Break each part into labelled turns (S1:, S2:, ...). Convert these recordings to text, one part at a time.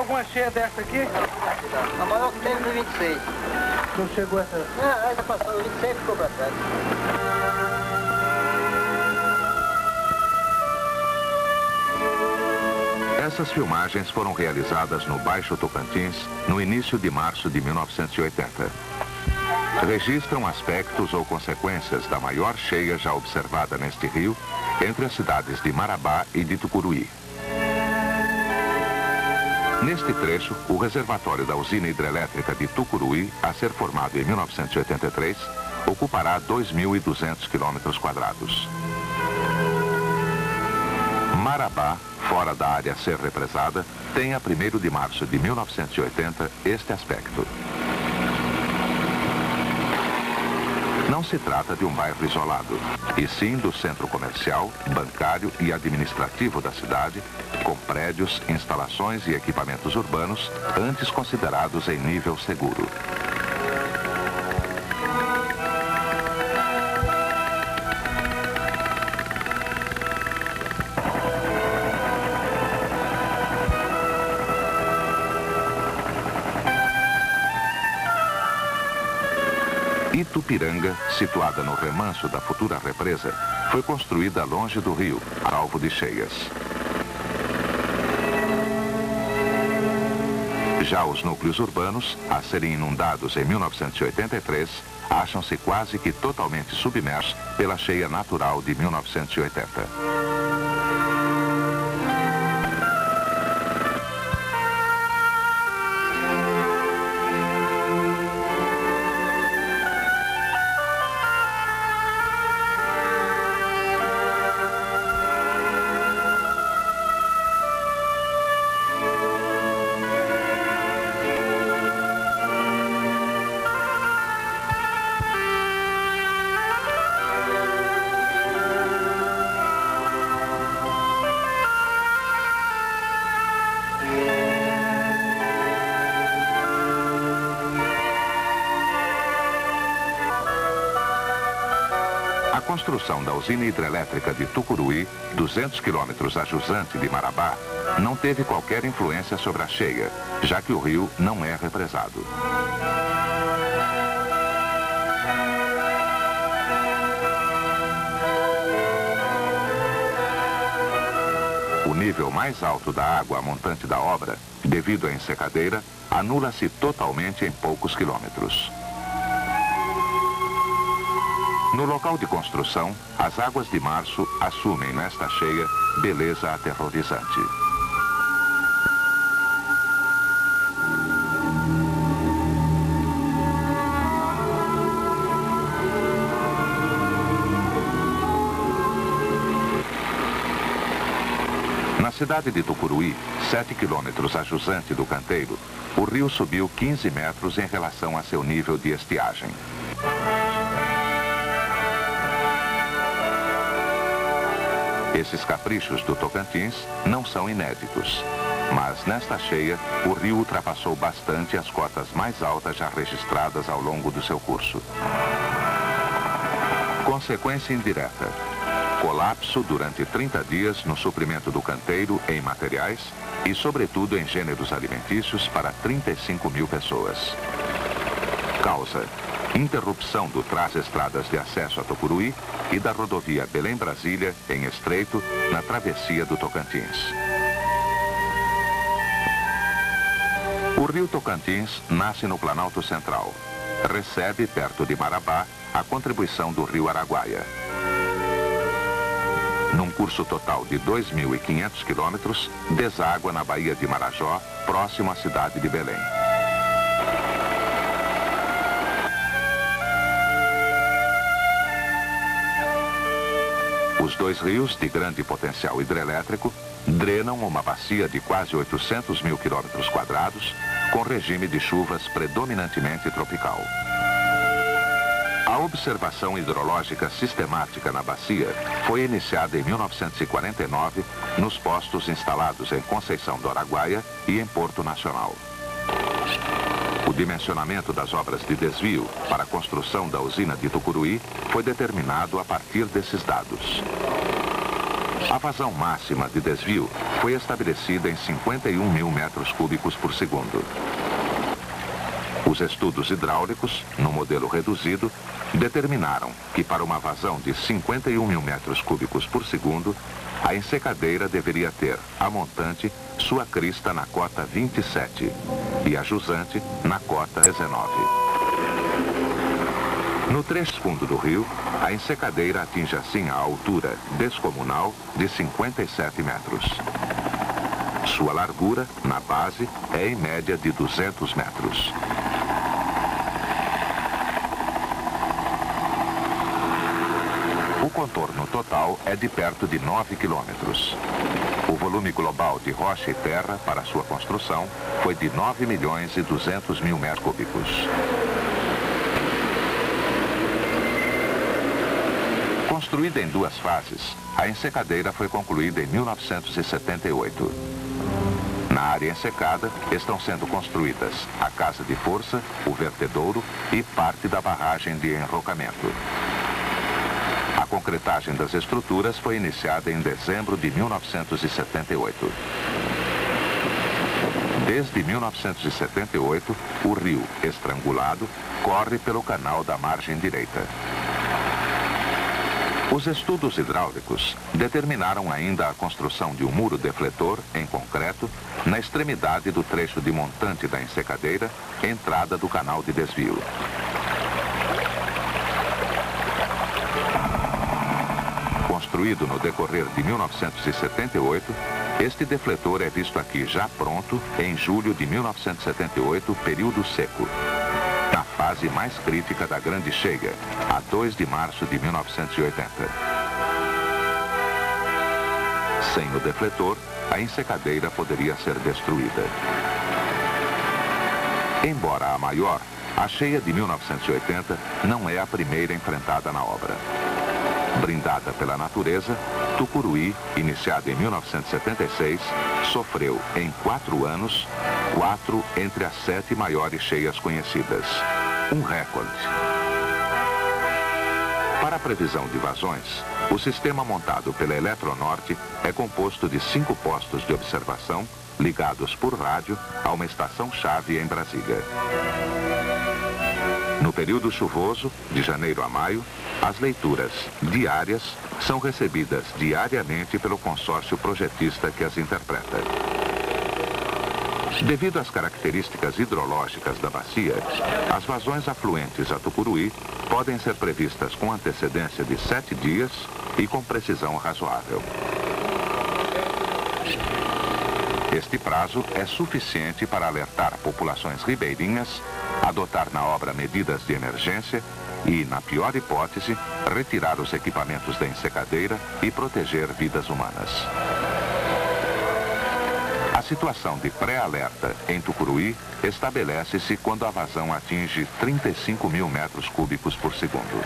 S1: alguma cheia dessa aqui?
S2: A maior que teve no 26.
S1: Não chegou essa?
S2: Essa passou no 26 e ficou pra trás.
S3: Essas filmagens foram realizadas no Baixo Tocantins no início de março de 1980. Registram aspectos ou consequências da maior cheia já observada neste rio entre as cidades de Marabá e de Tucuruí. Neste trecho, o reservatório da usina hidrelétrica de Tucuruí, a ser formado em 1983, ocupará 2.200 km². Marabá, fora da área a ser represada, tem a 1º de março de 1980 este aspecto. Não se trata de um bairro isolado, e sim do centro comercial, bancário e administrativo da cidade, com prédios, instalações e equipamentos urbanos antes considerados em nível seguro. Itupiranga, situada no remanso da futura represa, foi construída longe do rio, alvo de cheias. Já os núcleos urbanos, a serem inundados em 1983, acham-se quase que totalmente submersos pela cheia natural de 1980. A construção da usina hidrelétrica de Tucuruí, 200 quilômetros a jusante de Marabá, não teve qualquer influência sobre a cheia, já que o rio não é represado. O nível mais alto da água montante da obra, devido à ensecadeira, anula-se totalmente em poucos quilômetros. No local de construção, as águas de março assumem nesta cheia beleza aterrorizante. Na cidade de Tucuruí, 7 quilômetros a jusante do canteiro, o rio subiu 15 metros em relação a seu nível de estiagem. Esses caprichos do Tocantins não são inéditos, mas nesta cheia, o rio ultrapassou bastante as cotas mais altas já registradas ao longo do seu curso. Consequência indireta: colapso durante 30 dias no suprimento do canteiro em materiais e, sobretudo, em gêneros alimentícios para 35.000 pessoas. Causa: interrupção do Traz-Estradas de acesso a Tucuruí e da rodovia Belém-Brasília, em estreito, na travessia do Tocantins. O rio Tocantins nasce no Planalto Central. Recebe, perto de Marabá, a contribuição do rio Araguaia. Num curso total de 2.500 quilômetros, deságua na Baía de Marajó, próximo à cidade de Belém. Os dois rios, de grande potencial hidrelétrico, drenam uma bacia de quase 800.000 km², com regime de chuvas predominantemente tropical. A observação hidrológica sistemática na bacia foi iniciada em 1949 nos postos instalados em Conceição do Araguaia e em Porto Nacional. O dimensionamento das obras de desvio para a construção da usina de Tucuruí foi determinado a partir desses dados. A vazão máxima de desvio foi estabelecida em 51 mil metros cúbicos por segundo. Os estudos hidráulicos, no modelo reduzido, determinaram que para uma vazão de 51 mil metros cúbicos por segundo, a ensecadeira deveria ter a montante sua crista na cota 27 e a jusante na cota 19. No trecho fundo do rio, a ensecadeira atinge assim a altura descomunal de 57 metros. Sua largura, na base, é em média de 200 metros. O contorno total é de perto de 9 quilômetros. O volume global de rocha e terra para sua construção foi de 9 milhões e 200 mil metros cúbicos. Construída em duas fases, a ensecadeira foi concluída em 1978. Na área ensecada estão sendo construídas a casa de força, o vertedouro e parte da barragem de enrocamento. A concretagem das estruturas foi iniciada em dezembro de 1978. Desde 1978, o rio, estrangulado, corre pelo canal da margem direita. Os estudos hidráulicos determinaram ainda a construção de um muro defletor, em concreto, na extremidade do trecho de montante da ensecadeira, entrada do canal de desvio. Construído no decorrer de 1978, este defletor é visto aqui já pronto em julho de 1978, período seco, na fase mais crítica da grande cheia, a 2 de março de 1980. Sem o defletor, a ensecadeira poderia ser destruída. Embora a maior, a cheia de 1980 não é a primeira enfrentada na obra. Brindada pela natureza, Tucuruí, iniciada em 1976, sofreu em 4 anos, 4 entre as 7 maiores cheias conhecidas. Um recorde. Para a previsão de vazões, o sistema montado pela Eletronorte é composto de 5 postos de observação ligados por rádio a uma estação-chave em Brasília. No período chuvoso, de janeiro a maio, as leituras diárias são recebidas diariamente pelo consórcio projetista que as interpreta. Devido às características hidrológicas da bacia, as vazões afluentes a Tucuruí podem ser previstas com antecedência de 7 dias e com precisão razoável. Este prazo é suficiente para alertar populações ribeirinhas, adotar na obra medidas de emergência e, na pior hipótese, retirar os equipamentos da ensecadeira e proteger vidas humanas. A situação de pré-alerta em Tucuruí estabelece-se quando a vazão atinge 35 mil metros cúbicos por segundo.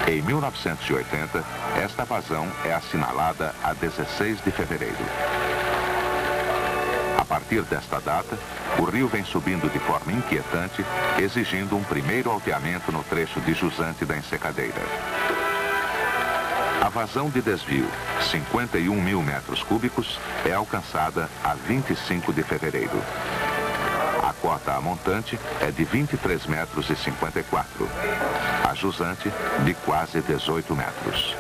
S3: Em 1980, esta vazão é assinalada a 16 de fevereiro. A partir desta data, o rio vem subindo de forma inquietante, exigindo um primeiro alteamento no trecho de jusante da ensecadeira. A vazão de desvio, 51 mil metros cúbicos, é alcançada a 25 de fevereiro. A cota a montante é de 23 metros e 54. A jusante, de quase 18 metros.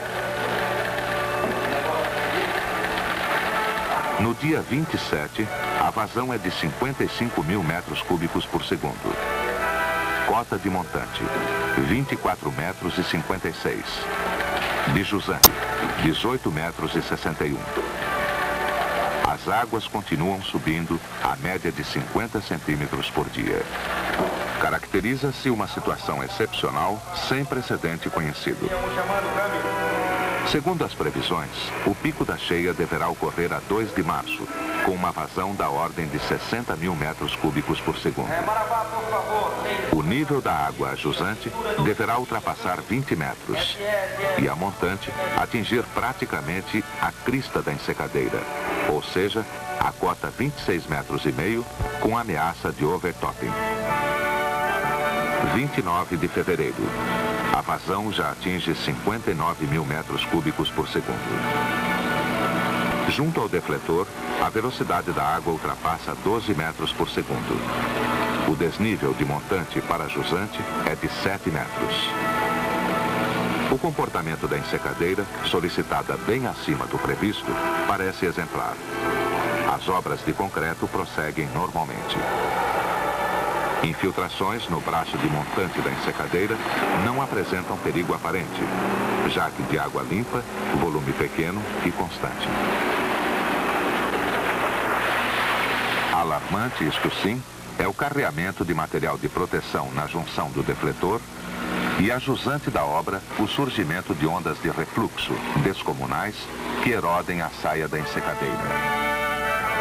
S3: No dia 27, a vazão é de 55 mil metros cúbicos por segundo. Cota de montante, 24 metros e 56. De jusante, 18 metros e 61. As águas continuam subindo a média de 50 centímetros por dia. Caracteriza-se uma situação excepcional sem precedente conhecido. Segundo as previsões, o pico da cheia deverá ocorrer a 2 de março, com uma vazão da ordem de 60 mil metros cúbicos por segundo. O nível da água a jusante deverá ultrapassar 20 metros e a montante atingir praticamente a crista da ensecadeira, ou seja, a cota 26 metros e meio, com ameaça de overtopping. 29 de fevereiro. A vazão já atinge 59 mil metros cúbicos por segundo. Junto ao defletor, a velocidade da água ultrapassa 12 metros por segundo. O desnível de montante para jusante é de 7 metros. O comportamento da ensecadeira, solicitada bem acima do previsto, parece exemplar. As obras de concreto prosseguem normalmente. Infiltrações no braço de montante da ensecadeira não apresentam perigo aparente, já que de água limpa, volume pequeno e constante. Alarmante, isto sim, é o carreamento de material de proteção na junção do defletor e a jusante da obra, o surgimento de ondas de refluxo descomunais que erodem a saia da ensecadeira.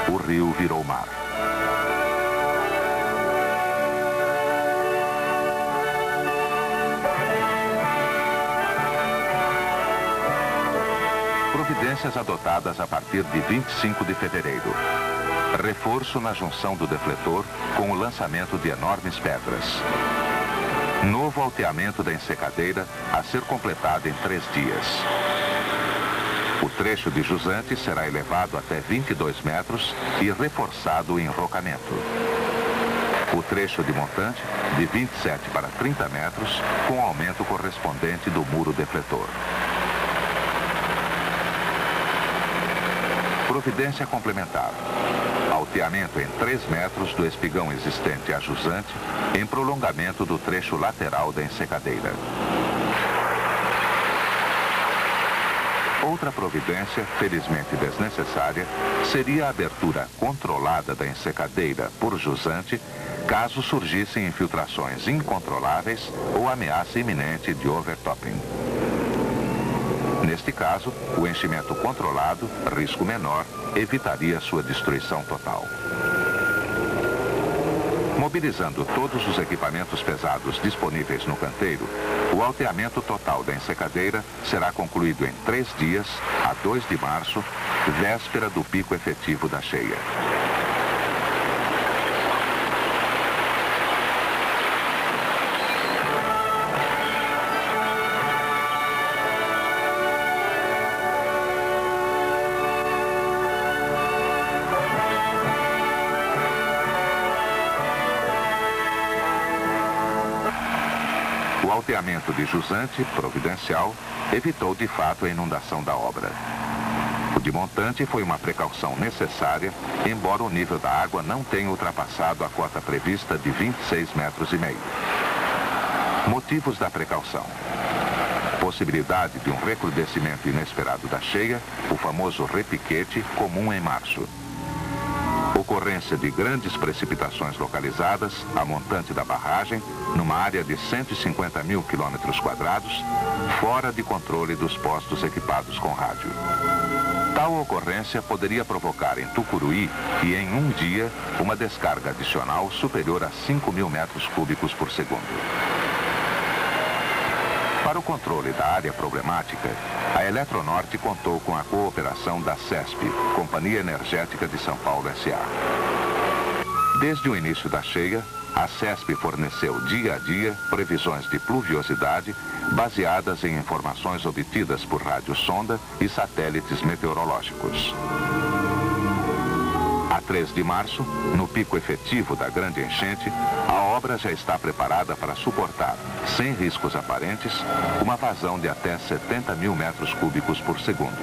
S3: O rio virou mar. Providências adotadas a partir de 25 de fevereiro. Reforço na junção do defletor com o lançamento de enormes pedras. Novo alteamento da ensecadeira a ser completado em 3 dias. O trecho de jusante será elevado até 22 metros e reforçado o enrocamento. O trecho de montante de 27 para 30 metros com aumento correspondente do muro defletor. Providência complementar. Alteamento em 3 metros do espigão existente a jusante, em prolongamento do trecho lateral da ensecadeira. Outra providência, felizmente desnecessária, seria a abertura controlada da ensecadeira por jusante, caso surgissem infiltrações incontroláveis ou ameaça iminente de overtopping. Neste caso, o enchimento controlado, risco menor, evitaria sua destruição total. Mobilizando todos os equipamentos pesados disponíveis no canteiro, o alteamento total da ensecadeira será concluído em 3 dias, a 2 de março, véspera do pico efetivo da cheia. O alteamento de jusante, providencial, evitou de fato a inundação da obra. O de montante foi uma precaução necessária, embora o nível da água não tenha ultrapassado a cota prevista de 26,5 metros. Motivos da precaução. Possibilidade de um recrudescimento inesperado da cheia, o famoso repiquete, comum em março. Ocorrência de grandes precipitações localizadas a montante da barragem, numa área de 150 mil quilômetros quadrados, fora de controle dos postos equipados com rádio. Tal ocorrência poderia provocar em Tucuruí e em um dia uma descarga adicional superior a 5 mil metros cúbicos por segundo. Para o controle da área problemática, a Eletronorte contou com a cooperação da CESP, Companhia Energética de São Paulo S.A. Desde o início da cheia, a CESP forneceu dia a dia previsões de pluviosidade baseadas em informações obtidas por rádio-sonda e satélites meteorológicos. A 3 de março, no pico efetivo da grande enchente, a obra já está preparada para suportar, sem riscos aparentes, uma vazão de até 70 mil metros cúbicos por segundo.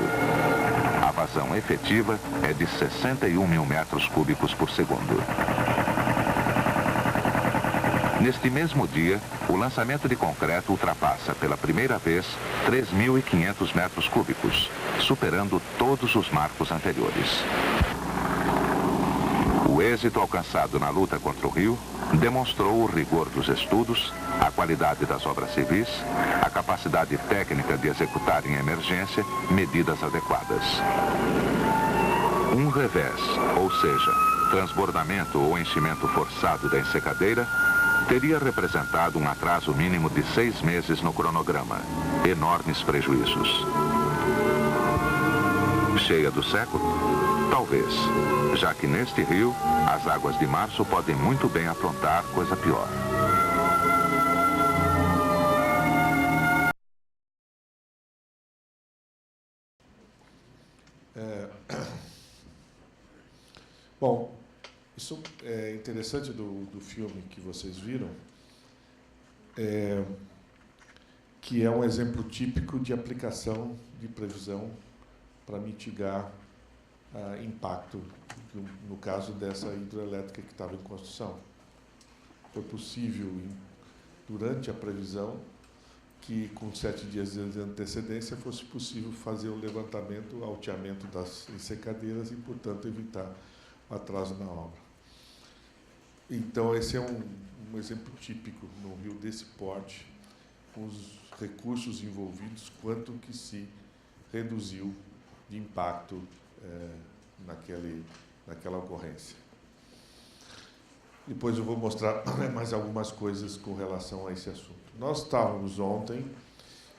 S3: A vazão efetiva é de 61 mil metros cúbicos por segundo. Neste mesmo dia, o lançamento de concreto ultrapassa pela primeira vez 3.500 metros cúbicos, superando todos os marcos anteriores. O êxito alcançado na luta contra o rio demonstrou o rigor dos estudos, a qualidade das obras civis, a capacidade técnica de executar em emergência medidas adequadas. Um revés, ou seja, transbordamento ou enchimento forçado da ensecadeira, teria representado um atraso mínimo de 6 meses no cronograma. Enormes prejuízos. Cheia do século? Talvez, já que neste rio, as águas de março podem muito bem aprontar coisa pior.
S4: Bom, isso é interessante do filme que vocês viram, que é um exemplo típico de aplicação de previsão para mitigar impacto, no caso dessa hidrelétrica que estava em construção. Foi possível, durante a previsão, que com 7 dias de antecedência fosse possível fazer o levantamento, alteamento das ensecadeiras e, portanto, evitar atraso na obra. Então, esse é um exemplo típico no rio desse porte, com os recursos envolvidos, quanto que se reduziu de impacto naquela ocorrência. Depois eu vou mostrar mais algumas coisas com relação a esse assunto. Nós estávamos ontem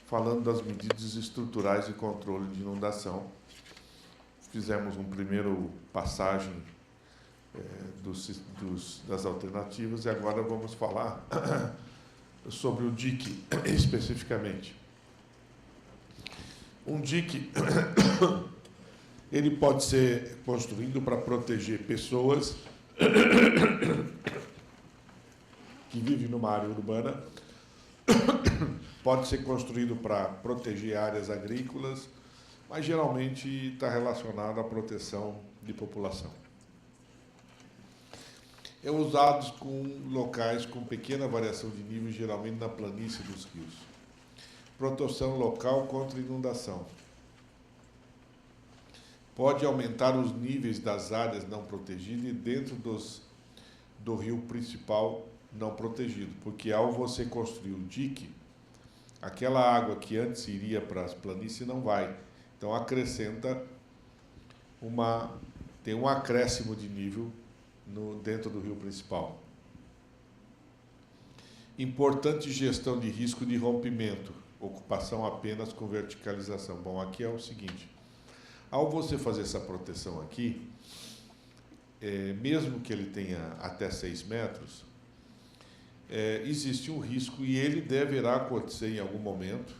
S4: falando das medidas estruturais de controle de inundação. Fizemos uma primeira passagem das alternativas e agora vamos falar sobre o dique especificamente. Um dique ele pode ser construído para proteger pessoas que vivem numa área urbana, pode ser construído para proteger áreas agrícolas, mas geralmente está relacionado à proteção de população. É usado com locais com pequena variação de nível, geralmente na planície dos rios. Proteção local contra inundação. Pode aumentar os níveis das áreas não protegidas e dentro do rio principal não protegido, porque ao você construir o dique, aquela água que antes iria para as planícies não vai. Então acrescenta tem um acréscimo de nível dentro do rio principal. Importante gestão de risco de rompimento, ocupação apenas com verticalização. Bom, aqui é o seguinte, ao você fazer essa proteção aqui, mesmo que ele tenha até 6 metros, existe um risco, e ele deverá acontecer em algum momento,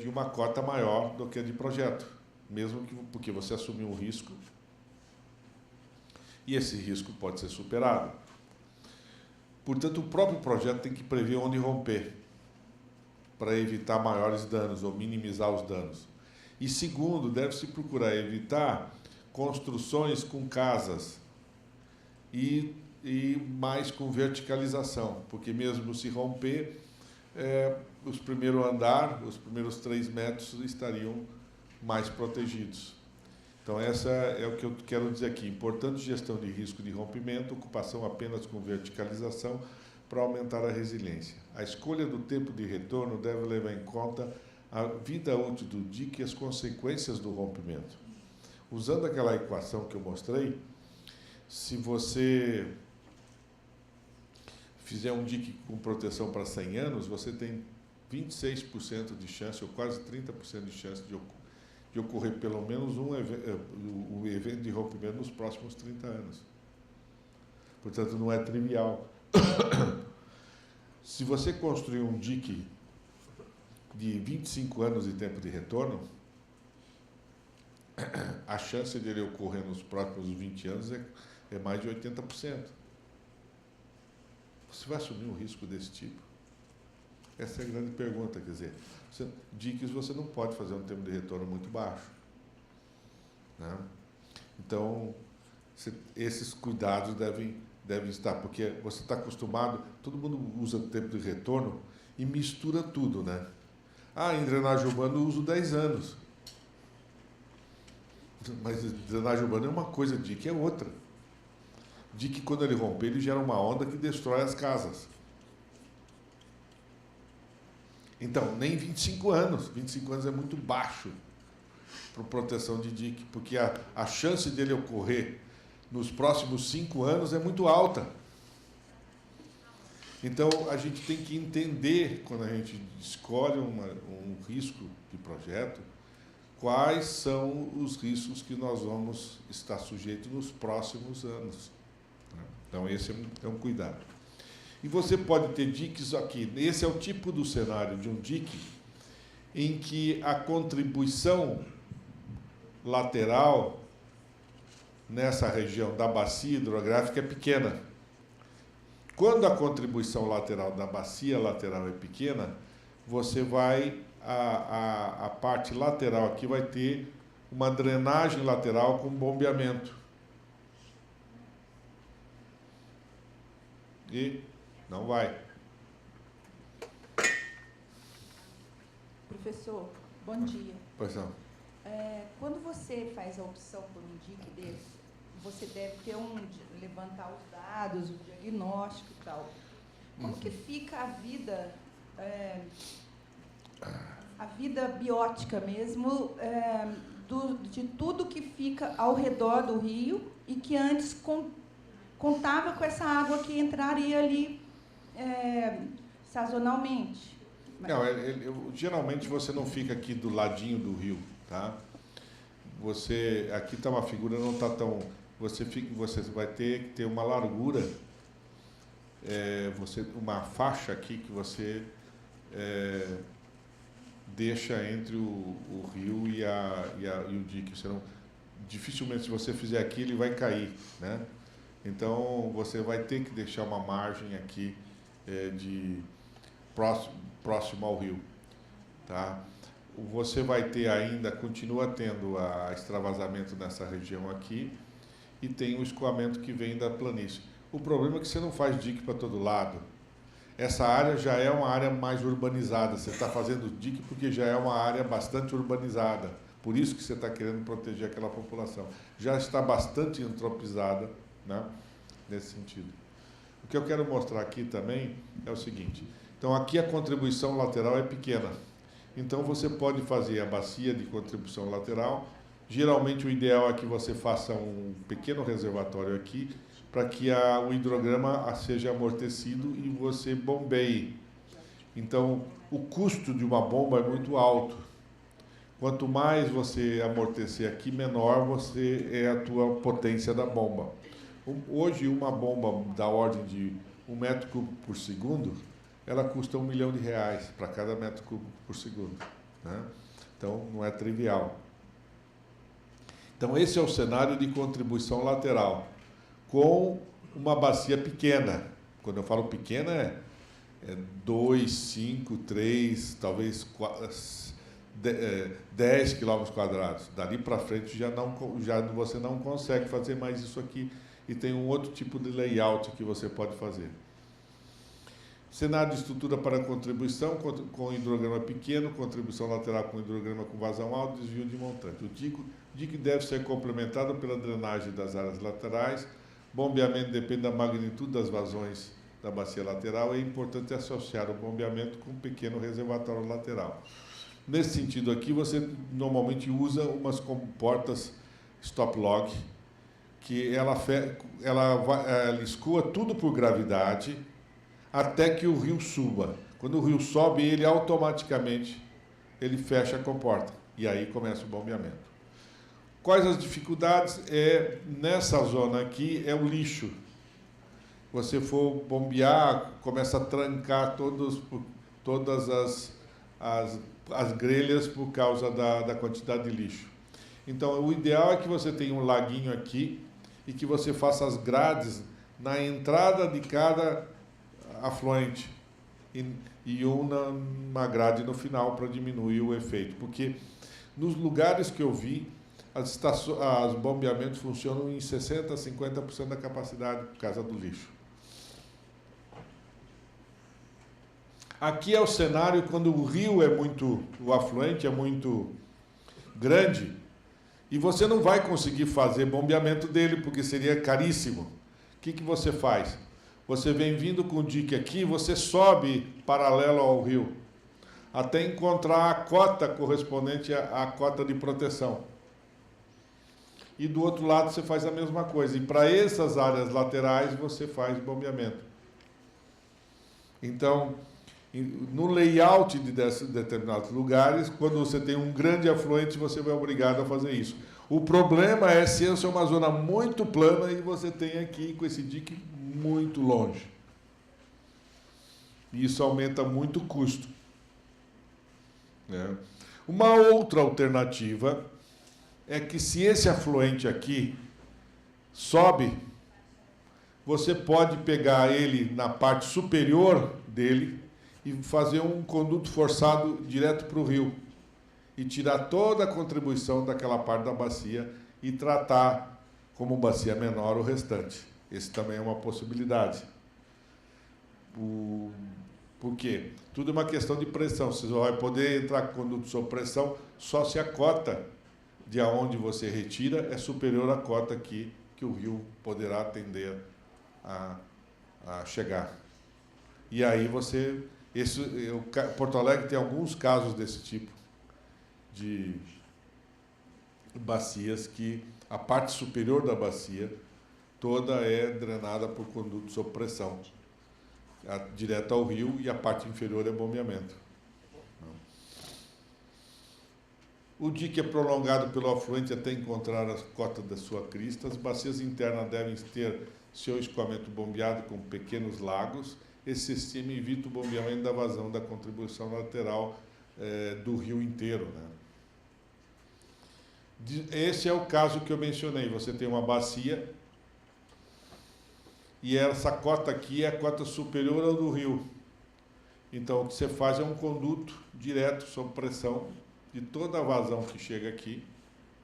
S4: de uma cota maior do que a de projeto, mesmo que, porque você assumiu um risco, e esse risco pode ser superado. Portanto, o próprio projeto tem que prever onde romper, para evitar maiores danos ou minimizar os danos. E segundo, deve-se procurar evitar construções com casas e mais com verticalização, porque mesmo se romper, os primeiros 3 metros estariam mais protegidos. Então, essa é o que eu quero dizer aqui. Importante gestão de risco de rompimento, ocupação apenas com verticalização para aumentar a resiliência. A escolha do tempo de retorno deve levar em conta a vida útil do dique e as consequências do rompimento. Usando aquela equação que eu mostrei, se você fizer um dique com proteção para 100 anos, você tem 26% de chance, ou quase 30% de chance de ocorrer pelo menos um evento de rompimento nos próximos 30 anos. Portanto, não é trivial. Se você construir um dique de 25 anos de tempo de retorno, a chance dele ocorrer nos próximos 20 anos é mais de 80%. Você vai assumir um risco desse tipo? Essa é a grande pergunta, quer dizer, diques você não pode fazer um tempo de retorno muito baixo, né? Então, esses cuidados devem estar, porque você está acostumado, todo mundo usa tempo de retorno e mistura tudo, né? Em drenagem urbana eu uso 10 anos. Mas drenagem urbana é uma coisa, dique é outra. Dique, quando ele romper, ele gera uma onda que destrói as casas. Então, nem 25 anos. 25 anos é muito baixo para proteção de dique, porque a chance dele ocorrer nos próximos 5 anos é muito alta. Então, a gente tem que entender, quando a gente escolhe um risco de projeto, quais são os riscos que nós vamos estar sujeitos nos próximos anos. Então, esse é um cuidado. E você pode ter diques aqui. Esse é o tipo do cenário de um dique em que a contribuição lateral nessa região da bacia hidrográfica é pequena. Quando a contribuição lateral da bacia lateral é pequena, você vai, a parte lateral aqui vai ter uma drenagem lateral com bombeamento. E não vai.
S5: Professor, bom dia.
S4: Pois não.
S5: Quando você faz a opção por um DIC desse, você deve ter levantar os dados, o diagnóstico e tal. Como que fica a vida biótica mesmo, de tudo que fica ao redor do rio e que antes contava com essa água que entraria ali sazonalmente?
S4: Não, geralmente você não fica aqui do ladinho do rio, tá? Aqui está uma figura, não está tão... Você vai ter que ter uma largura, uma faixa aqui que você deixa entre o rio e o dique. Dificilmente, se você fizer aqui, ele vai cair, né? Então, você vai ter que deixar uma margem aqui próximo ao rio, tá? Você vai ter ainda, continua tendo extravasamento nessa região aqui e tem o escoamento que vem da planície. O problema é que você não faz dique para todo lado. Essa área já é uma área mais urbanizada. Você está fazendo dique porque já é uma área bastante urbanizada. Por isso que você está querendo proteger aquela população. Já está bastante antropizada, né, nesse sentido. O que eu quero mostrar aqui também é o seguinte. Então, aqui a contribuição lateral é pequena. Então, você pode fazer a bacia de contribuição lateral. Geralmente, o ideal é que você faça um pequeno reservatório aqui para que o hidrograma seja amortecido e você bombeie. Então, o custo de uma bomba é muito alto. Quanto mais você amortecer aqui, menor é a tua potência da bomba. Hoje, uma bomba da ordem de 1 metro cúbico por segundo, ela custa R$1 milhão para cada metro cúbico por segundo, né? Então, não é trivial. Então, esse é o cenário de contribuição lateral, com uma bacia pequena. Quando eu falo pequena, é 2, 5, 3, talvez 10 quilômetros quadrados. Dali para frente, você não consegue fazer mais isso aqui, e tem um outro tipo de layout que você pode fazer. Cenário de estrutura para contribuição, com hidrograma pequeno, contribuição lateral com hidrograma com vazão alto, desvio de montante. O dique deve ser complementado pela drenagem das áreas laterais. Bombeamento depende da magnitude das vazões da bacia lateral. É importante associar o bombeamento com um pequeno reservatório lateral. Nesse sentido aqui, você normalmente usa umas comportas stop-log, que ela escoa tudo por gravidade, até que o rio suba. Quando o rio sobe, ele automaticamente fecha a comporta. E aí começa o bombeamento. Quais as dificuldades? Nessa zona aqui é o lixo. Você for bombear, começa a trancar todas as grelhas por causa da quantidade de lixo. Então, o ideal é que você tenha um laguinho aqui e que você faça as grades na entrada de cada afluente e uma grade no final para diminuir o efeito. Porque nos lugares que eu vi, os bombeamentos funcionam em 60% a 50% da capacidade por causa do lixo. Aqui é o cenário quando o afluente é muito grande e você não vai conseguir fazer bombeamento dele porque seria caríssimo. O que você faz? Você vem vindo com o dique aqui, você sobe paralelo ao rio, até encontrar a cota correspondente à cota de proteção. E do outro lado você faz a mesma coisa. E para essas áreas laterais você faz bombeamento. Então, no layout de determinados lugares, quando você tem um grande afluente, você vai obrigado a fazer isso. O problema é se essa é uma zona muito plana e você tem aqui com esse dique muito longe. E isso aumenta muito o custo, né? Uma outra alternativa é que se esse afluente aqui sobe, você pode pegar ele na parte superior dele e fazer um conduto forçado direto para o rio e tirar toda a contribuição daquela parte da bacia e tratar como bacia menor o restante. Esse também é uma possibilidade. Por quê? Tudo é uma questão de pressão. Você vai poder entrar com conduto sob pressão só se a cota de aonde você retira é superior à cota que o rio poderá tender a chegar. E aí você... Porto Alegre tem alguns casos desse tipo, de bacias que a parte superior da bacia toda é drenada por conduto sob pressão, direto ao rio, e a parte inferior é bombeamento. O dique é prolongado pelo afluente até encontrar a cota da sua crista. As bacias internas devem ter seu escoamento bombeado com pequenos lagos. Esse sistema evita o bombeamento da vazão da contribuição lateral do rio inteiro, né? Esse é o caso que eu mencionei. Você tem uma bacia e essa cota aqui é a cota superior ao do rio. Então, o que você faz é um conduto direto sob pressão de toda a vazão que chega aqui,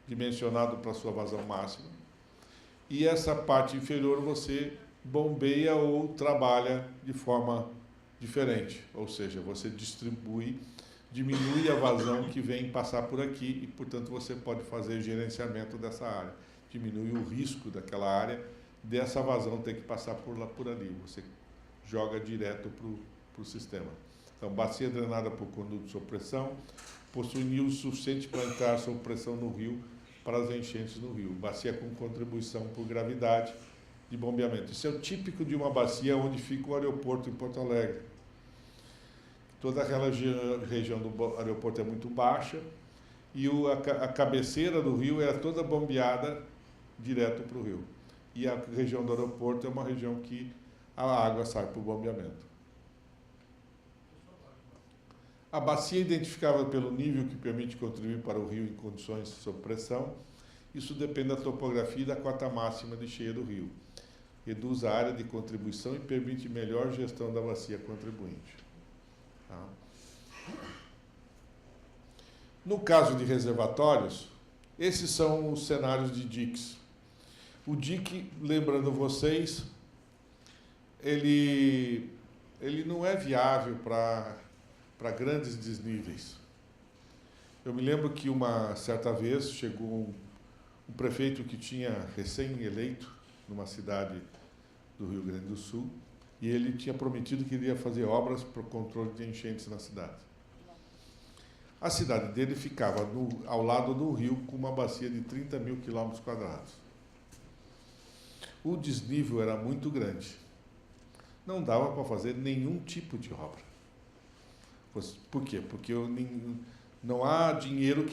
S4: dimensionado para a sua vazão máxima. E essa parte inferior você bombeia ou trabalha de forma diferente. Ou seja, você diminui a vazão que vem passar por aqui e, portanto, você pode fazer gerenciamento dessa área. Diminui o risco daquela área, dessa vazão ter que passar por ali. Você joga direto para o sistema. Então, bacia drenada por conduto sob pressão, possui nível suficiente para entrar sob pressão no rio para as enchentes no rio. Bacia com contribuição por gravidade de bombeamento. Isso é o típico de uma bacia onde fica o aeroporto em Porto Alegre. Toda aquela região do aeroporto é muito baixa e a cabeceira do rio é toda bombeada direto para o rio. E a região do aeroporto é uma região que a água sai por bombeamento. A bacia é identificável pelo nível que permite contribuir para o rio em condições sob pressão. Isso depende da topografia e da cota máxima de cheia do rio. Reduz a área de contribuição e permite melhor gestão da bacia contribuinte. Tá? No caso de reservatórios, esses são os cenários de diques. O dique, lembrando vocês, ele não é viável para grandes desníveis. Eu me lembro que uma certa vez chegou um prefeito que tinha recém-eleito numa cidade do Rio Grande do Sul e ele tinha prometido que iria fazer obras para o controle de enchentes na cidade. A cidade dele ficava ao lado do rio com uma bacia de 30 mil quilômetros quadrados. O desnível era muito grande. Não dava para fazer nenhum tipo de obra. Por quê? Porque não há dinheiro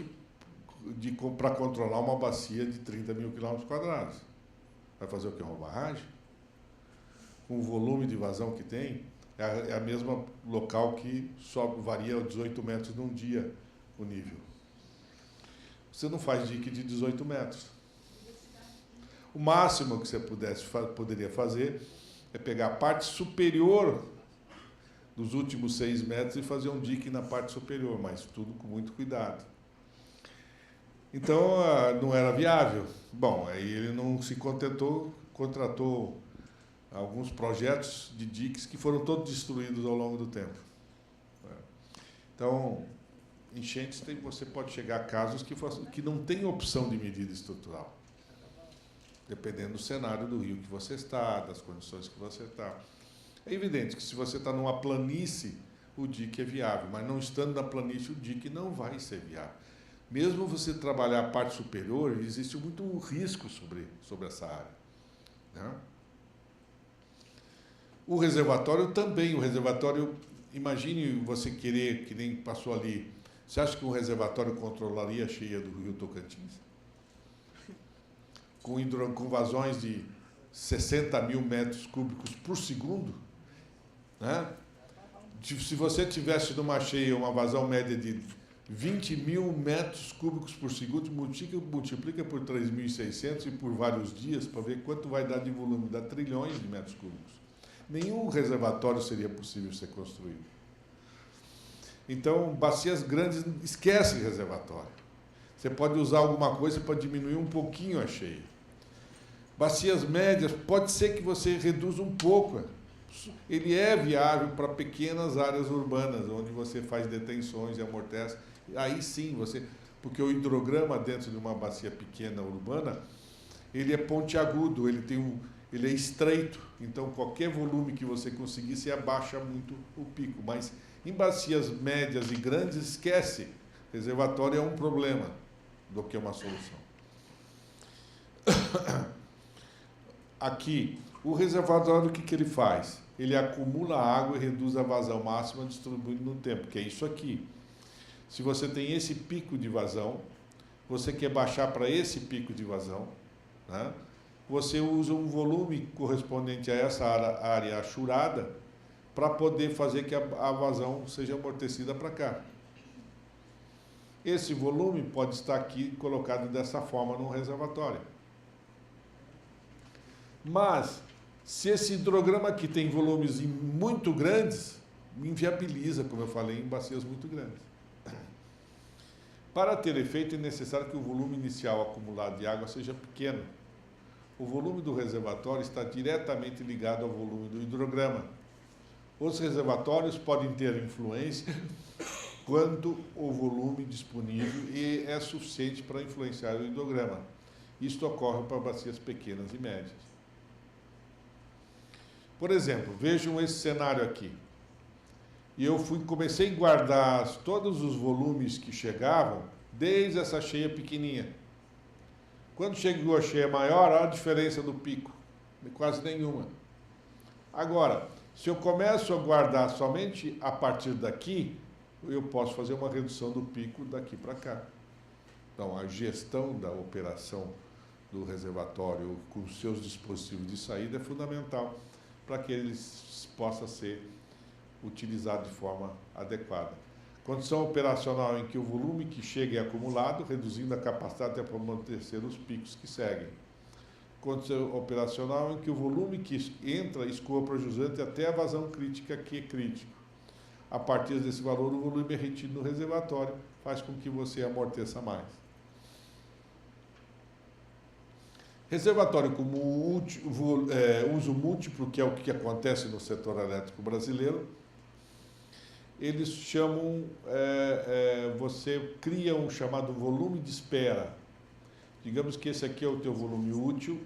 S4: para controlar uma bacia de 30 mil quilômetros quadrados. Vai fazer o quê? Uma barragem? Com o volume de vazão que tem, é a mesma local que varia 18 metros num dia o nível. Você não faz dique de 18 metros. O máximo que você poderia fazer é pegar a parte superior dos últimos 6 metros e fazer um dique na parte superior, mas tudo com muito cuidado. Então, não era viável. Bom, aí ele não se contentou, contratou alguns projetos de diques que foram todos destruídos ao longo do tempo. Então, enchentes, você pode chegar a casos que não tem opção de medida estrutural, dependendo do cenário do rio que você está, das condições que você está. É evidente que se você está numa planície, o dique é viável, mas não estando na planície, o dique não vai ser viável. Mesmo você trabalhar a parte superior, existe muito risco sobre essa área, né? O reservatório também. O reservatório, imagine você querer, que nem passou ali, você acha que um reservatório controlaria a cheia do rio Tocantins? Com vazões de 60 mil metros cúbicos por segundo, né? Se você tivesse numa cheia uma vazão média de 20 mil metros cúbicos por segundo, multiplica por 3.600 e por vários dias para ver quanto vai dar de volume, dá trilhões de metros cúbicos. Nenhum reservatório seria possível ser construído. Então, bacias grandes, esquece reservatório. Você pode usar alguma coisa para diminuir um pouquinho a cheia. Bacias médias, pode ser que você reduza um pouco. Ele é viável para pequenas áreas urbanas, onde você faz detenções e amortece. Aí sim, porque o hidrograma dentro de uma bacia pequena urbana, ele é pontiagudo, ele é estreito. Então, qualquer volume que você conseguir, você abaixa muito o pico. Mas em bacias médias e grandes, esquece. Reservatório é um problema do que uma solução. Aqui, o reservatório, o que ele faz? Ele acumula água e reduz a vazão máxima distribuindo no tempo, que é isso aqui. Se você tem esse pico de vazão, você quer baixar para esse pico de vazão, né? Você usa um volume correspondente a essa área achurada para poder fazer que a vazão seja amortecida para cá. Esse volume pode estar aqui colocado dessa forma no reservatório. Mas, se esse hidrograma aqui tem volumes muito grandes, inviabiliza, como eu falei, em bacias muito grandes. Para ter efeito, é necessário que o volume inicial acumulado de água seja pequeno. O volume do reservatório está diretamente ligado ao volume do hidrograma. Os reservatórios podem ter influência quando o volume disponível é suficiente para influenciar o hidrograma. Isto ocorre para bacias pequenas e médias. Por exemplo, vejam esse cenário aqui. E eu comecei a guardar todos os volumes que chegavam, desde essa cheia pequenininha. Quando chegou a cheia maior, olha a diferença do pico. Quase nenhuma. Agora, se eu começo a guardar somente a partir daqui, eu posso fazer uma redução do pico daqui para cá. Então, a gestão da operação do reservatório com seus dispositivos de saída é fundamental para que ele possa ser utilizado de forma adequada. Condição operacional em que o volume que chega é acumulado, reduzindo a capacidade para amortecer os picos que seguem. Condição operacional em que o volume que entra escoa para o jusante até a vazão crítica, que é crítico. A partir desse valor, o volume é retido no reservatório, faz com que você amorteça mais. Reservatório como uso múltiplo, que é o que acontece no setor elétrico brasileiro, eles chamam, você cria um chamado volume de espera. Digamos que esse aqui é o teu volume útil.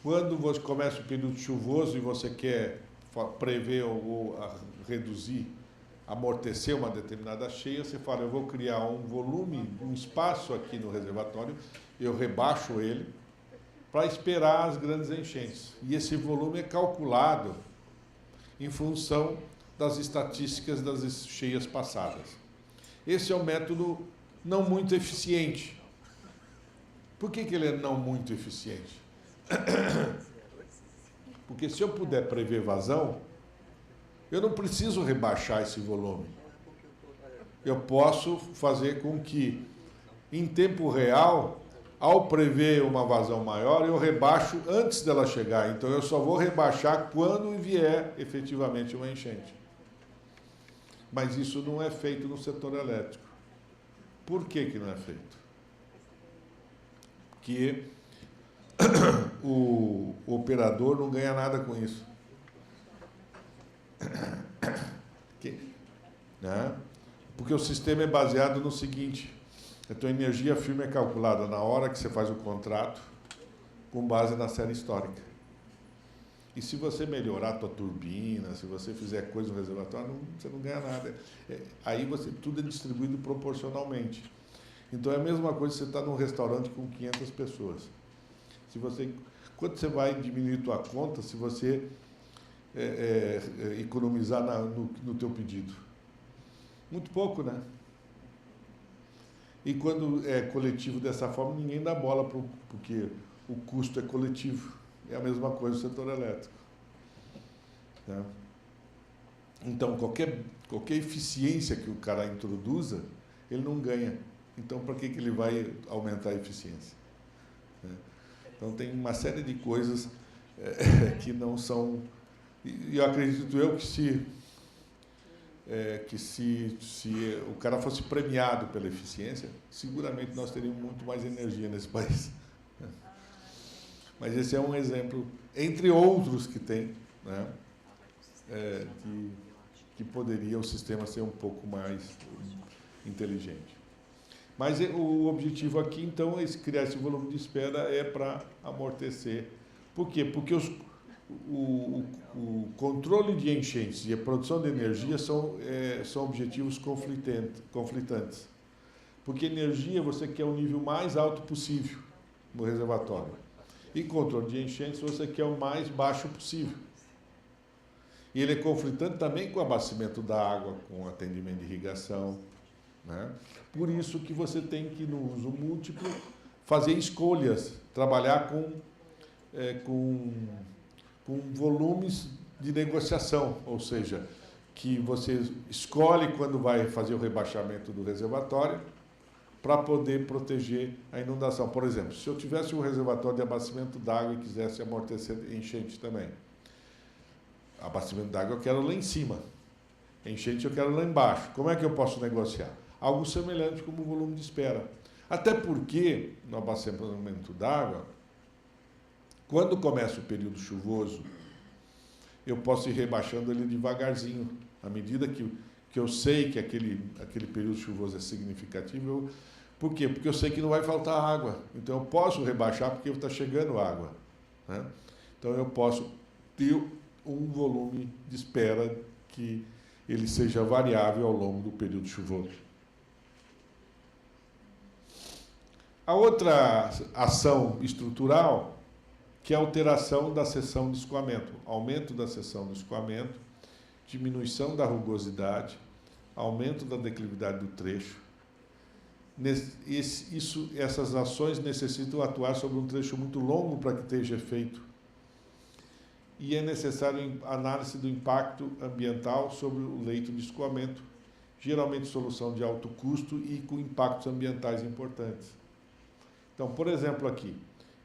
S4: Quando você começa o período chuvoso e você quer prever ou reduzir, amortecer uma determinada cheia, você fala, eu vou criar um volume, um espaço aqui no reservatório, eu rebaixo ele para esperar as grandes enchentes. E esse volume é calculado em função das estatísticas das cheias passadas. Esse é um método não muito eficiente. Por que ele é não muito eficiente? Porque se eu puder prever vazão, eu não preciso rebaixar esse volume. Eu posso fazer com que, em tempo real, ao prever uma vazão maior, eu rebaixo antes dela chegar. Então, eu só vou rebaixar quando vier efetivamente uma enchente. Mas isso não é feito no setor elétrico. Por que não é feito? Porque o operador não ganha nada com isso. Né? Porque o sistema é baseado no seguinte: a tua energia firme é calculada na hora que você faz o contrato, com base na série histórica. E se você melhorar a tua turbina, se você fizer coisa no reservatório, você não ganha nada. Aí tudo é distribuído proporcionalmente. Então é a mesma coisa que você está num restaurante com 500 pessoas. Quanto você vai diminuir tua conta se você economizar no teu pedido? Muito pouco, né? E quando é coletivo dessa forma, ninguém dá bola porque o custo é coletivo. É a mesma coisa no setor elétrico. Tá? Então, qualquer eficiência que o cara introduza, ele não ganha. Então, para que ele vai aumentar a eficiência? Então, tem uma série de coisas que não são... E eu acredito que se o cara fosse premiado pela eficiência, seguramente nós teríamos muito mais energia nesse país. Mas esse é um exemplo, entre outros que tem, né, que poderia o sistema ser um pouco mais inteligente. Mas o objetivo aqui, então, é criar esse volume de espera para amortecer. Por quê? Porque o controle de enchentes e a produção de energia são objetivos conflitantes. Porque energia você quer o nível mais alto possível no reservatório. E controle de enchentes você quer o mais baixo possível. E ele é conflitante também com o abastecimento da água, com o atendimento de irrigação, né? Por isso que você tem que, no uso múltiplo, fazer escolhas, trabalhar com volumes de negociação, ou seja, que você escolhe quando vai fazer o rebaixamento do reservatório para poder proteger a inundação. Por exemplo, se eu tivesse um reservatório de abastecimento d'água e quisesse amortecer enchente também, abastecimento d'água eu quero lá em cima, enchente eu quero lá embaixo. Como é que eu posso negociar? Algo semelhante como o volume de espera. Até porque, no abastecimento d'água, quando começa o período chuvoso, eu posso ir rebaixando ele devagarzinho. À medida que eu sei que aquele período chuvoso é significativo, por quê? Porque eu sei que não vai faltar água. Então, eu posso rebaixar porque está chegando água, né? Então, eu posso ter um volume de espera que ele seja variável ao longo do período chuvoso. A outra ação estrutural, que é a alteração da seção de escoamento, aumento da seção de escoamento, diminuição da rugosidade, aumento da declividade do trecho. Essas ações necessitam atuar sobre um trecho muito longo para que tenha efeito. E é necessário análise do impacto ambiental sobre o leito de escoamento, geralmente solução de alto custo e com impactos ambientais importantes. Então, por exemplo, aqui,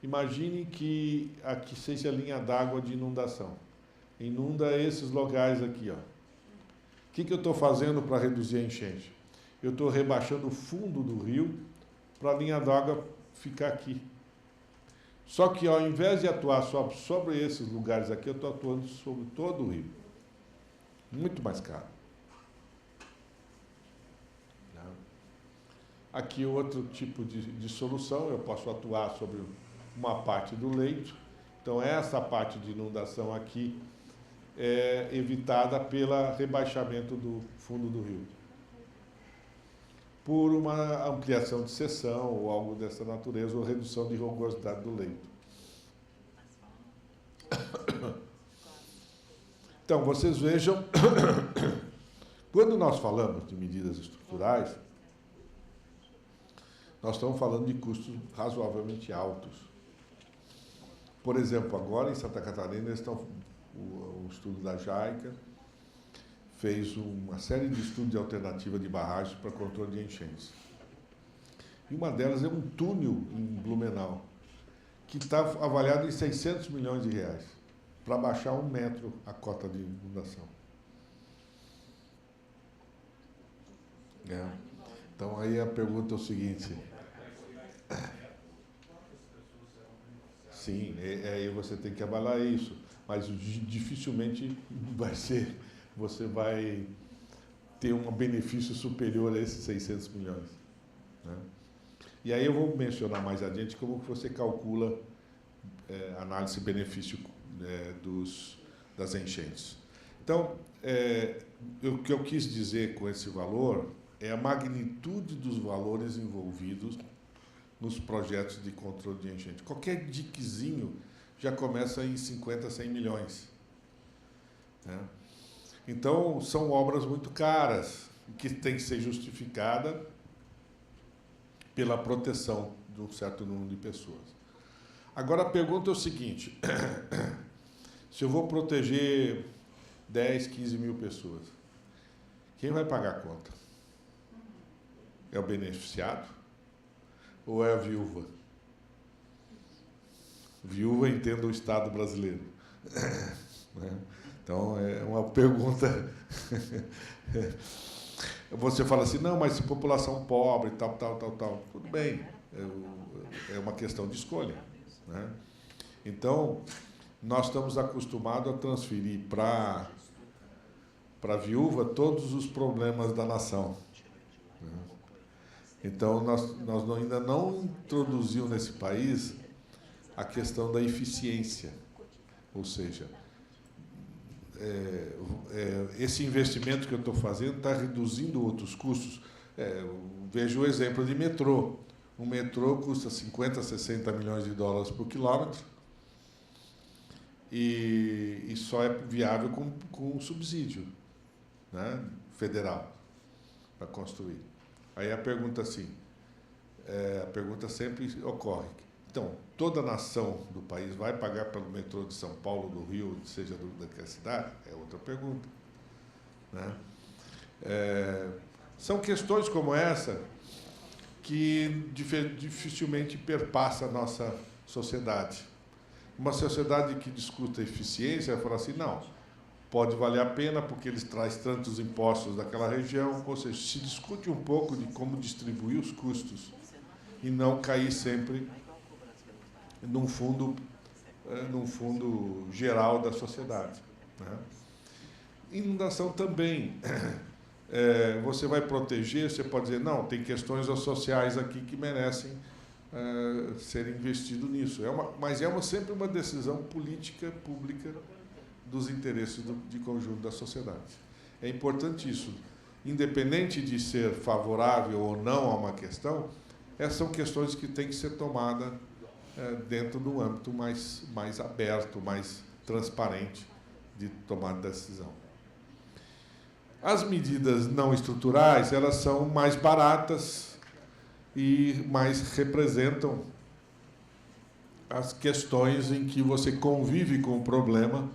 S4: imagine que aqui seja a linha d'água de inundação. Inunda esses locais aqui, ó. O que eu estou fazendo para reduzir a enchente? Eu estou rebaixando o fundo do rio para a linha d'água ficar aqui. Só que, ao invés de atuar só sobre esses lugares aqui, eu estou atuando sobre todo o rio. Muito mais caro. Aqui, outro tipo de solução, eu posso atuar sobre uma parte do leito. Então, essa parte de inundação aqui é evitada pelo rebaixamento do fundo do rio, por uma ampliação de seção ou algo dessa natureza, ou redução de rugosidade do leito. Então, vocês vejam, quando nós falamos de medidas estruturais, nós estamos falando de custos razoavelmente altos. Por exemplo, agora em Santa Catarina, o estudo da JAICA fez uma série de estudos de alternativa de barragens para controle de enchentes. E uma delas é um túnel em Blumenau, que está avaliado em 600 milhões de reais, para baixar 1 metro a cota de inundação. Então, aí a pergunta é o seguinte... Sim, aí você tem que avaliar isso, mas dificilmente você vai ter um benefício superior a esses 600 milhões. Né? E aí eu vou mencionar mais adiante como que você calcula análise benefício das enchentes. Então, o que eu quis dizer com esse valor é a magnitude dos valores envolvidos nos projetos de controle de enchente. Qualquer diquezinho já começa em 50, 100 milhões. Né? Então, são obras muito caras, que tem que ser justificada pela proteção de um certo número de pessoas. Agora, a pergunta é o seguinte, se eu vou proteger 10, 15 mil pessoas. Quem vai pagar a conta? É o beneficiado ou é a viúva? Viúva, entenda o Estado brasileiro. Então, é uma pergunta... Você fala assim, não, mas população pobre, tal. Tudo bem, é uma questão de escolha, né? Então, nós estamos acostumados a transferir para a viúva todos os problemas da nação. Então, nós ainda não introduzimos nesse país a questão da eficiência, ou seja, esse investimento que eu estou fazendo está reduzindo outros custos. Vejo o exemplo de metrô. Um metrô custa 50, 60 milhões de dólares por quilômetro e só é viável com subsídio, né, federal para construir. Aí a pergunta a pergunta sempre ocorre. Então, toda a nação do país vai pagar pelo metrô de São Paulo, do Rio, seja daquela cidade? É outra pergunta, né? São questões como essa que dificilmente perpassa a nossa sociedade. Uma sociedade que discuta eficiência vai falar assim, não, pode valer a pena porque eles trazem tantos impostos daquela região, ou seja, se discute um pouco de como distribuir os custos e não cair sempre num fundo geral da sociedade, né? Inundação também. Você vai proteger, você pode dizer, não, tem questões sociais aqui que merecem ser investido nisso. Mas sempre uma decisão política, pública, dos interesses de conjunto da sociedade. É importante isso. Independente de ser favorável ou não a uma questão, essas são questões que têm que ser tomadas dentro de um âmbito mais aberto, mais transparente de tomada de decisão. As medidas não estruturais, elas são mais baratas e mais representam as questões em que você convive com o problema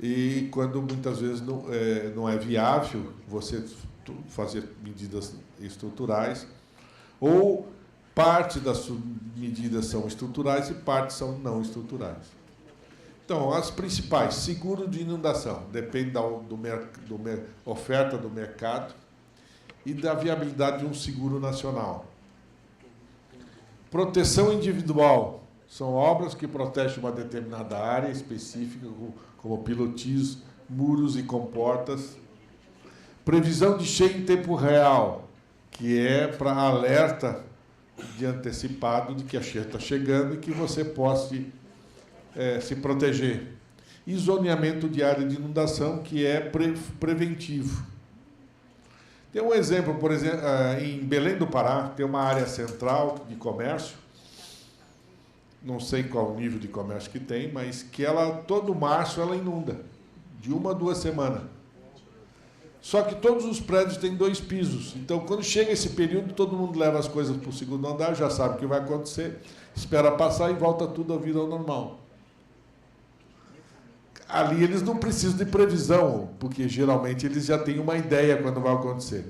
S4: e quando muitas vezes não é viável você fazer medidas estruturais, ou parte das medidas são estruturais e parte são não estruturais. Então, as principais, seguro de inundação, depende da oferta do mercado e da viabilidade de um seguro nacional. Proteção individual, são obras que protegem uma determinada área específica, como pilotis, muros e comportas. Previsão de cheia em tempo real, que é para alerta de antecipado de que a cheia está chegando e que você possa se proteger. E zoneamento de área de inundação, que é preventivo. Tem um exemplo, por exemplo, em Belém do Pará, tem uma área central de comércio, não sei qual o nível de comércio que tem, mas que todo março ela inunda, de 1 a 2 semanas. Só que todos os prédios têm 2 pisos, então quando chega esse período, todo mundo leva as coisas para o segundo andar, já sabe o que vai acontecer, espera passar e volta tudo à vida normal. Ali eles não precisam de previsão, porque geralmente eles já têm uma ideia quando vai acontecer.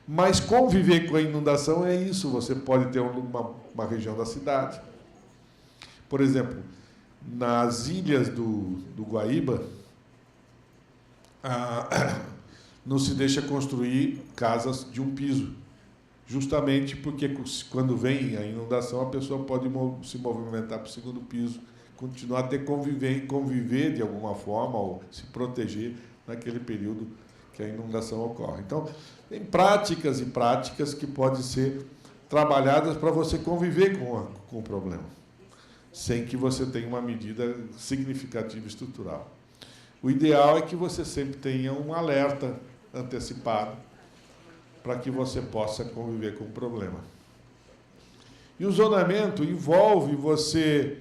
S4: Mas conviver com a inundação é isso, você pode ter uma região da cidade. Por exemplo, nas ilhas do Guaíba, não se deixa construir casas de um piso, justamente porque quando vem a inundação, a pessoa pode se movimentar para o segundo piso, continuar a conviver de alguma forma, ou se proteger naquele período que a inundação ocorre. Então, tem práticas e práticas que podem ser trabalhadas para você conviver com o problema, sem que você tenha uma medida significativa estrutural. O ideal é que você sempre tenha um alerta antecipado para que você possa conviver com o problema. E o zonamento envolve você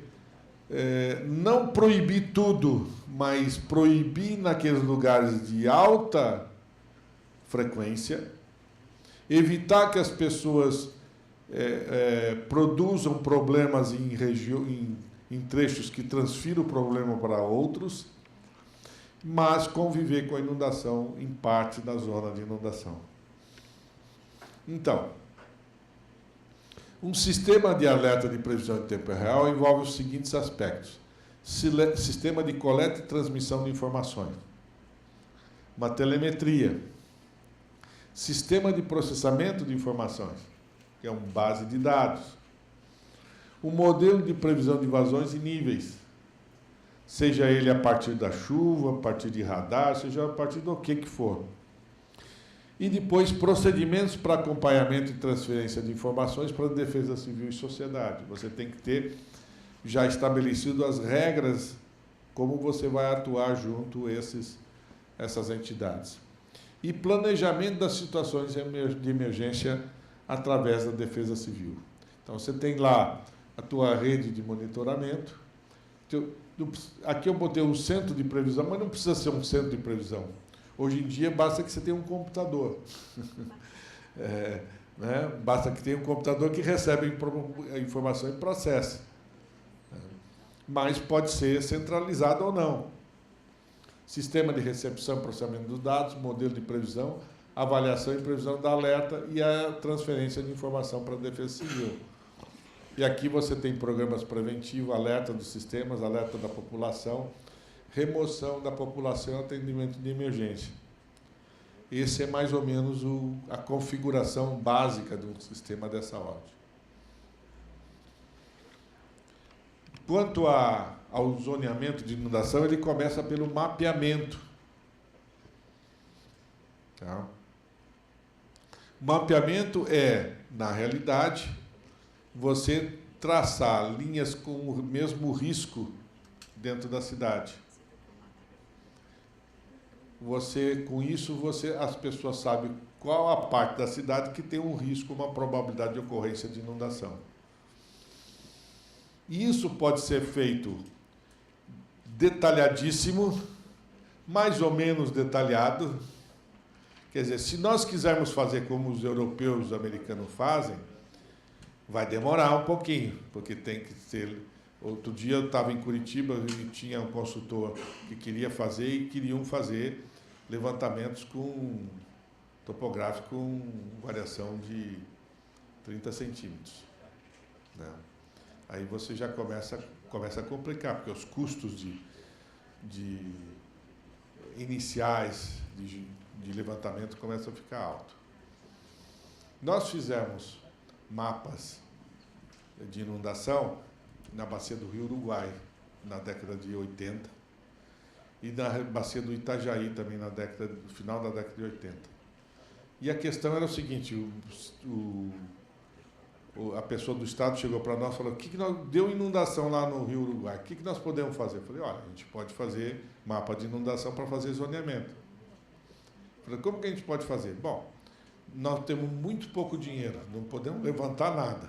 S4: não proibir tudo, mas proibir naqueles lugares de alta frequência, evitar que as pessoas produzam problemas em trechos que transfiram o problema para outros, mas conviver com a inundação em parte da zona de inundação. Então, um sistema de alerta de previsão em tempo real envolve os seguintes aspectos: sistema de coleta e transmissão de informações, uma telemetria, sistema de processamento de informações, que é uma base de dados, um modelo de previsão de vazões e níveis, seja ele a partir da chuva, a partir de radar, seja a partir do que for. E depois, procedimentos para acompanhamento e transferência de informações para a defesa civil e sociedade. Você tem que ter já estabelecido as regras, como você vai atuar junto a essas entidades. E planejamento das situações de emergência através da defesa civil. Então, você tem lá a tua rede de monitoramento. Aqui eu botei um centro de previsão, mas não precisa ser um centro de previsão. Hoje em dia, basta que você tenha um computador. Né? Basta que tenha um computador que recebe a informação e processa. Mas pode ser centralizado ou não. Sistema de recepção e processamento dos dados, modelo de previsão, avaliação e previsão da alerta e a transferência de informação para a defesa civil. E aqui você tem programas preventivos, alerta dos sistemas, alerta da população, remoção da população e atendimento de emergência. Esse é mais ou menos a configuração básica do sistema dessa ordem. Quanto ao zoneamento de inundação, ele começa pelo mapeamento. Tá? O mapeamento é, na realidade, você traçar linhas com o mesmo risco dentro da cidade. Com isso, as pessoas sabem qual a parte da cidade que tem um risco, uma probabilidade de ocorrência de inundação. E isso pode ser feito detalhadíssimo, mais ou menos detalhado. Quer dizer, se nós quisermos fazer como os europeus e os americanos fazem, vai demorar um pouquinho, porque tem que ser... Outro dia eu estava em Curitiba e tinha um consultor que queria fazer e queriam fazer levantamentos topográficos com variação de 30 centímetros. Né? Aí você já começa a complicar, porque os custos iniciais de levantamento começam a ficar altos. Nós fizemos mapas de inundação na bacia do Rio Uruguai, na década de 80, e na bacia do Itajaí também no final da década de 80. E a questão era o seguinte: a pessoa do Estado chegou para nós e falou: deu inundação lá no Rio Uruguai, o que nós podemos fazer? Eu falei: olha, a gente pode fazer mapa de inundação para fazer zoneamento. Eu falei: como que a gente pode fazer? Bom, nós temos muito pouco dinheiro, não podemos levantar nada.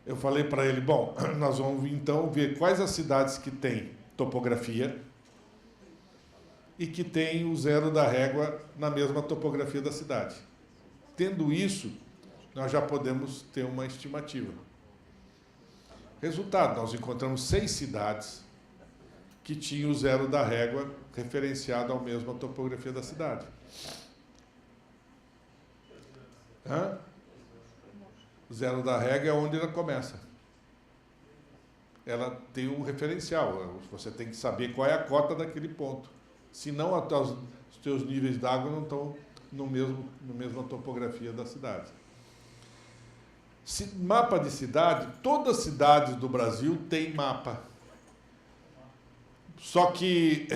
S4: Eu falei para ele: bom, nós vamos então ver quais as cidades que têm topografia e que têm o zero da régua na mesma topografia da cidade. Tendo isso, nós já podemos ter uma estimativa. Resultado, nós encontramos 6 cidades que tinham o zero da régua referenciado à mesma topografia da cidade. O zero da régua é onde ela começa. Ela tem um referencial, você tem que saber qual é a cota daquele ponto. Senão, os teus níveis d'água não estão na mesma topografia da cidade. Mapa de cidade, todas as cidades do Brasil têm mapa. Só que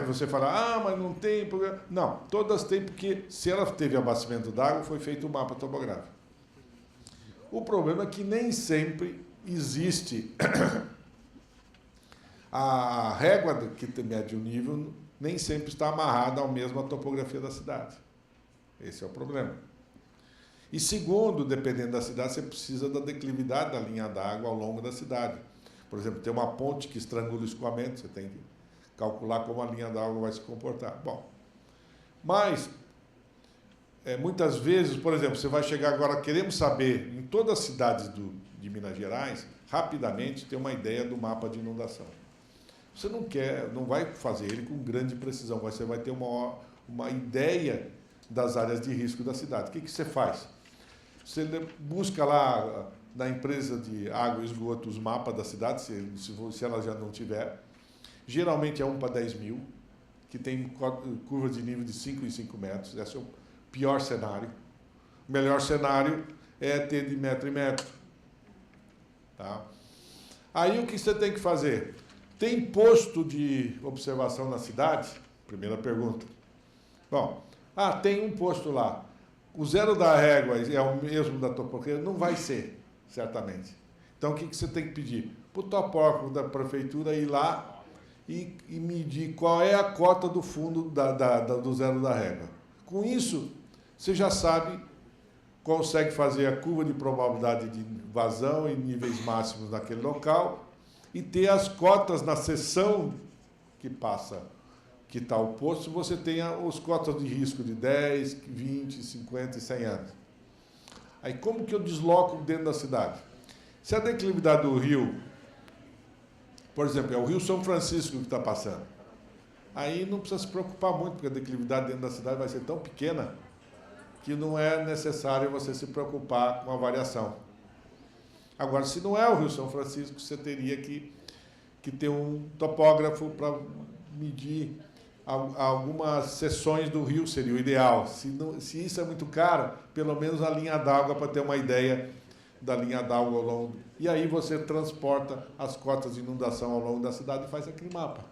S4: você fala: mas não tem problema. Não, todas têm, porque se ela teve abastecimento d'água, foi feito um mapa topográfico. O problema é que nem sempre existe a régua que mede o nível, nem sempre está amarrada à mesma topografia da cidade. Esse é o problema. E segundo, dependendo da cidade, você precisa da declividade da linha d'água ao longo da cidade. Por exemplo, tem uma ponte que estrangula o escoamento, você tem que calcular como a linha d'água vai se comportar. Bom, mas muitas vezes, por exemplo, você vai chegar agora, queremos saber, em todas as cidades de Minas Gerais, rapidamente ter uma ideia do mapa de inundação. você não vai fazer ele com grande precisão, você vai ter uma ideia das áreas de risco da cidade. O que você faz? Você busca lá na empresa de água e esgoto os mapas da cidade, se ela já não tiver. Geralmente é 1 para 10 mil, que tem curva de nível de 5 em 5 metros. Esse é o pior cenário. O melhor cenário é ter de metro em metro. Tá? Aí o que você tem que fazer? Tem posto de observação na cidade? Primeira pergunta. Bom, tem um posto lá. O zero da régua é o mesmo da topografia? Não vai ser, certamente. Então, o que você tem que pedir? Para o topógrafo da prefeitura ir lá e medir qual é a cota do fundo do zero da régua. Com isso, você já sabe, consegue fazer a curva de probabilidade de vazão e níveis máximos naquele local e ter as cotas na seção que passa, que está o posto, você tem os cotas de risco de 10, 20, 50 e 100 anos. Aí como que eu desloco dentro da cidade? Se a declividade do rio, por exemplo, é o Rio São Francisco que está passando, aí não precisa se preocupar muito, porque a declividade dentro da cidade vai ser tão pequena que não é necessário você se preocupar com a variação. Agora, se não é o Rio São Francisco, você teria que ter um topógrafo para medir algumas seções do rio, seria o ideal. Se isso é muito caro, pelo menos a linha d'água, para ter uma ideia da linha d'água ao longo. E aí você transporta as cotas de inundação ao longo da cidade e faz aquele mapa.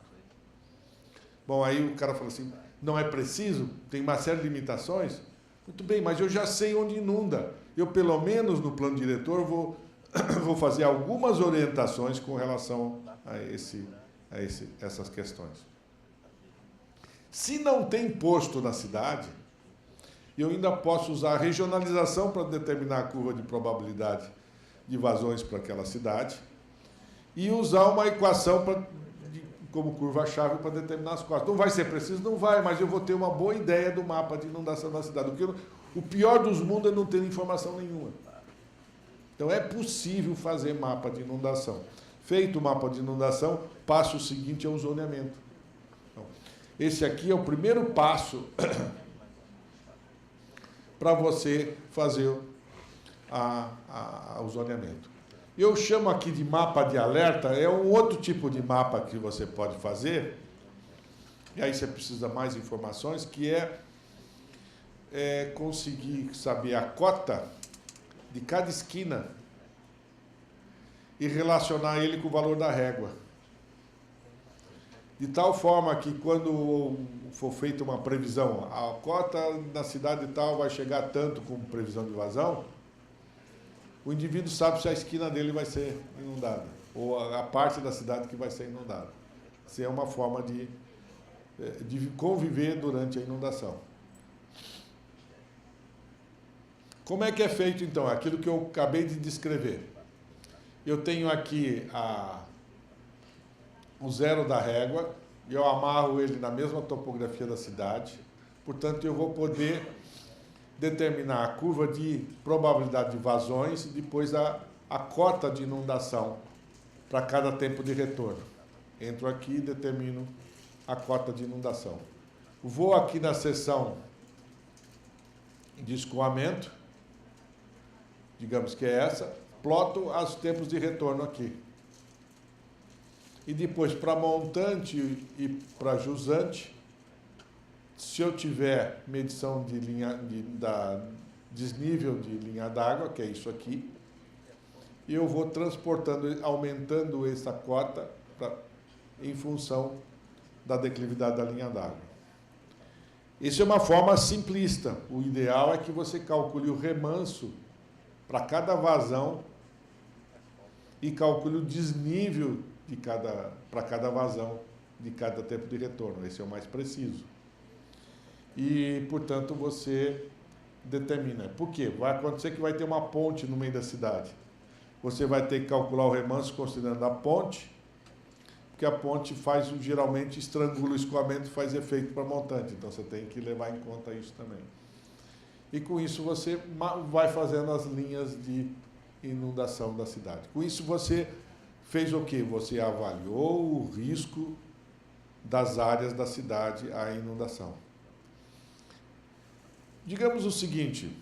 S4: Bom, aí o cara fala assim, não é preciso? Tem uma série de limitações? Muito bem, mas eu já sei onde inunda. Eu, pelo menos, no plano diretor, vou fazer algumas orientações com relação a essas questões. Se não tem posto na cidade, eu ainda posso usar a regionalização para determinar a curva de probabilidade de vazões para aquela cidade e usar uma equação como curva-chave para determinar as cotas. Não vai ser preciso? Não vai, mas eu vou ter uma boa ideia do mapa de inundação da cidade. O pior dos mundos é não ter informação nenhuma. Então, é possível fazer mapa de inundação. Feito o mapa de inundação, passo seguinte é o zoneamento. Então, esse aqui é o primeiro passo para você fazer o zoneamento. Eu chamo aqui de mapa de alerta, é um outro tipo de mapa que você pode fazer, e aí você precisa mais informações, que é conseguir saber a cota de cada esquina e relacionar ele com o valor da régua. De tal forma que quando for feita uma previsão, a cota na cidade tal vai chegar tanto com previsão de vazão, o indivíduo sabe se a esquina dele vai ser inundada, ou a parte da cidade que vai ser inundada. Isso é uma forma de conviver durante a inundação. Como é que é feito, então? Aquilo que eu acabei de descrever. Eu tenho aqui o zero da régua, e eu amarro ele na mesma topografia da cidade, portanto, eu vou poder determinar a curva de probabilidade de vazões e depois a cota de inundação para cada tempo de retorno. Entro aqui e determino a cota de inundação. Vou aqui na seção de escoamento, digamos que é essa, ploto os tempos de retorno aqui. E depois, para montante e para jusante, se eu tiver medição de desnível de linha d'água, que é isso aqui, eu vou transportando, aumentando essa cota em função da declividade da linha d'água. Isso é uma forma simplista. O ideal é que você calcule o remanso para cada vazão e calcule o desnível para cada vazão de cada tempo de retorno. Esse é o mais preciso. E, portanto, você determina. Por quê? Vai acontecer que vai ter uma ponte no meio da cidade. Você vai ter que calcular o remanso considerando a ponte, porque a ponte geralmente estrangula o escoamento e faz efeito para montante. Então, você tem que levar em conta isso também. E, com isso, você vai fazendo as linhas de inundação da cidade. Com isso, você fez o quê? Você avaliou o risco das áreas da cidade à inundação. Digamos o seguinte,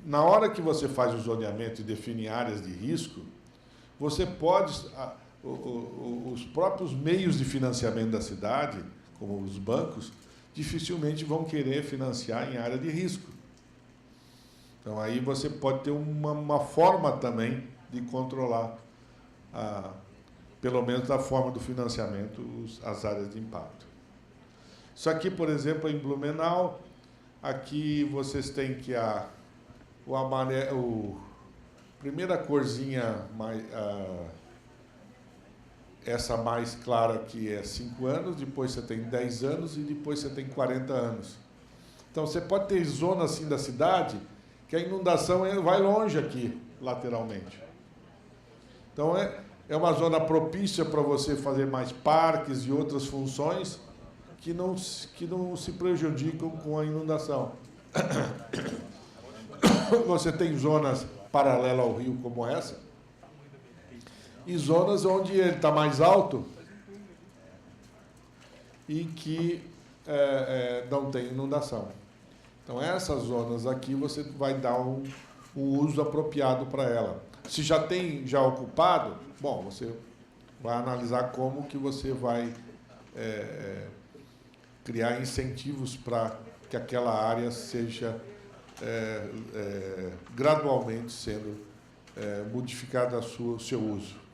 S4: na hora que você faz o zoneamento e define áreas de risco, você pode, os próprios meios de financiamento da cidade, como os bancos, dificilmente vão querer financiar em área de risco. Então, aí você pode ter uma forma também de controlar, pelo menos da forma do financiamento, as áreas de impacto. Isso aqui, por exemplo, em Blumenau, aqui vocês têm que primeira corzinha, essa mais clara aqui é 5 anos, depois você tem 10 anos e depois você tem 40 anos. Então, você pode ter zonas assim da cidade que a inundação vai longe aqui, lateralmente. Então, é uma zona propícia para você fazer mais parques e outras funções que não se prejudicam com a inundação. Você tem zonas paralelas ao rio como essa, e zonas onde ele está mais alto e que não tem inundação. Então, essas zonas aqui você vai dar um uso apropriado para ela. Se já tem ocupado, bom, você vai analisar como que você vai criar incentivos para que aquela área seja gradualmente sendo modificada o seu uso.